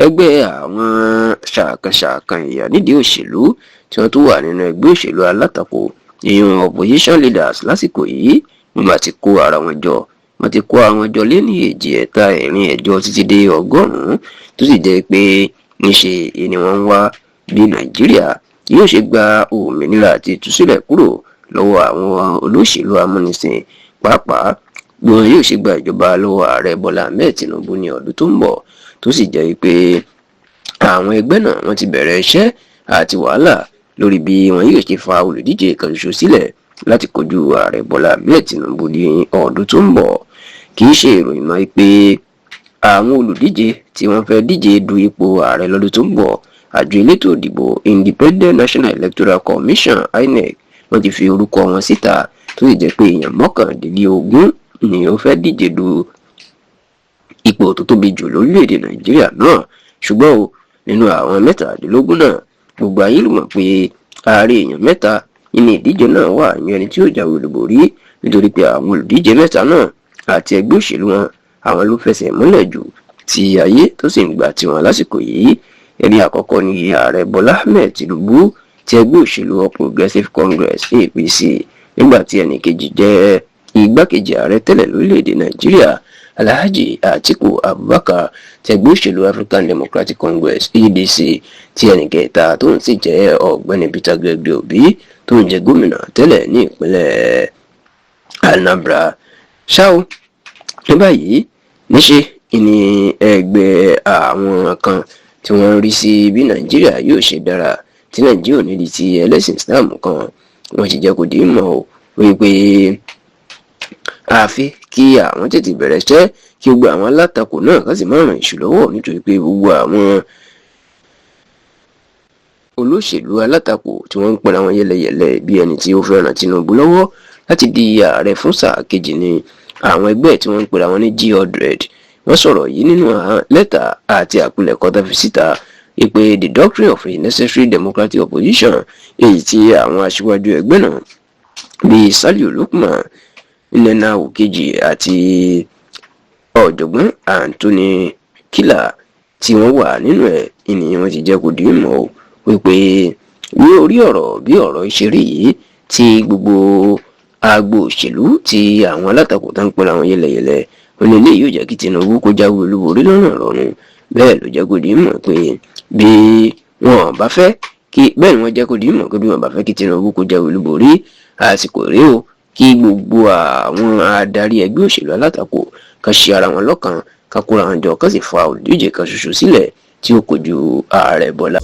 ẹgbẹ́ àwọn ṣàkànṣàkàn ẹ̀yà nídìí òṣèlú tí wọ́n tún wà nínú ẹgbẹ́ òṣèlú alátakò ìyẹn opposition leaders lásìkò yìí wọ́n máa ti kó ara wọn jọ wọ́n ti kó àwọn jọ lé ní èjì ẹ̀ta ẹ̀rin ẹ̀jọ títí dé 100 tó sì jẹ́ pé níṣe ni wọ́n ń wá bí nàìjíríà yóò ṣe gba òmìnira àti ìtúsílẹ̀ kúrò lọ́wọ́ àwọn olóṣèlú amúnisìn pàápàá bí wọn yóò ṣe gba ìjọba lọ́wọ́ ààrẹ bọ́lá ahmed tinubu ní ọdún tó ń bọ̀ tó sì jẹ́ pé àwọn ẹgbẹ́ náà wọ́n ti bẹ̀rẹ̀ iṣẹ́ àti wàhálà lórí bí wọn yóò ṣe fa olùdíje kan ṣoṣo sílẹ̀ láti kojú ààrẹ bọ́lá ahmed tinubu ní ọdún tó ń bọ̀. Kì í ṣe ìròyìn mọ́ pé àwọn olùdíje tí wọ́n fẹ́ díje du ipò ààrẹ lọ́dún tó ń bọ̀ àjọ elétò ìdìbò Independent National Electoral Commission INEC wọ́n ti fi orúkọ wọn síta tó sì jẹ́ pé èèyàn 19 ni ó fẹ́ díje du ipò tó tóbi jù lórílẹ̀‐èdè nàìjíríà náà ṣùgbọ́n o nínú àwọn 17 náà gbogbo ayé ló mọ̀ pé ààrẹ èèyàn 3 nínú ìdíje náà wà ní ẹni tí ó jáwé olúborí nítorí pé àwọn olùdíje 3 náà àti ẹgbẹ́ òṣèlú wọn àwọn ló fẹsẹ̀ múlẹ̀ jù tí ayé tó sì ń gbà tiwọn lásìkò yìí. ẹni àkọ́kọ́ ni ààrẹ bọ́lá ahmed tinubu ti ẹgbẹ́ òṣèlú All Progressives Congress APC nígbà tí ẹnì kejì jẹ́ igbákejì ààrẹ tẹ́lẹ̀ lórílẹ̀‐èdè nàìjíríà alhaji atiku abubakar ti ẹgbẹ́ òṣèlú African Democratic Congress ADC tí ẹnì kẹta tó ń sì jẹ́ ọ̀gbẹ́ni Peter Gregory Obi tó ń jẹ́ gómìnà tẹ́lẹ̀ ní ìpínlẹ̀ Anambra. ṣáò ní báyìí níṣe ni ẹgbẹ́ àwọn kan tí wọ́n ń rí sí bí nàìjíríà yóò ṣe dára tí nàìjíríà ò ní di ti ẹlẹ́sìn islam kan wọ́n ti jẹ́ kó dì í mọ̀ ọ́ wípé àfi kí àwọn tètè bẹ̀rẹ̀ iṣẹ́ kí gbogbo àwọn alátakò náà kàn sì má ràn ìṣù lọ́wọ́ nítorí pé gbogbo àwọn olóṣèlú alátakò tí wọ́n ń pera wọn yẹlẹyẹlẹ bí ẹni tí ó fẹ́ ràn Tinubu lọ́wọ́ láti di ààrẹ fún sáà kejì ni àwọn ẹgbẹ́ tí wọ́n ń pera wọn ní G100 wọ́n sọ̀rọ̀ yìí nínú lẹ́tà àti àpilẹ̀kọ tó fi síta ìpè the doctrine of a necessary democratic opposition èyí tí àwọn aṣíwájú ẹgbẹ́ náà bíi Saliu Lukman Nnena Okeji àti ọ̀jọ̀gbọ́n Anthony Killer tí wọ́n wà nínú ẹ̀ ènìyàn wọn ti jẹ́ kó di mọ̀ wípé ní orí ọ̀rọ̀ bí ọ̀rọ̀ ìṣeré yìí tí gbogbo agbo òṣèlú tí àwọn alátakò tó ń pera wọn yẹlẹyẹlẹ wọn lè yóò jẹ́ kí Tinubu kó jáwé olúborí lọ́nà rọrùn bẹ́ẹ̀ ló jẹ́ kó di mọ̀ pé bí wọn bá fẹ́ kí bẹ́ẹ̀ ni wọ́n jẹ́ kó di mọ̀ pé bí wọn bá fẹ́ kí Tinubu kó jáwé olúborí àsìkò rèé o kí gbogbo àwọn adarí ẹgbẹ́ òṣèlú alátakò kan ṣe ara wọn lọ́kàn kan kóra wọn jọ kan sì fa olùdíje kan ṣoṣo sílẹ̀ tí ó kojú ààrẹ Bọ́lá.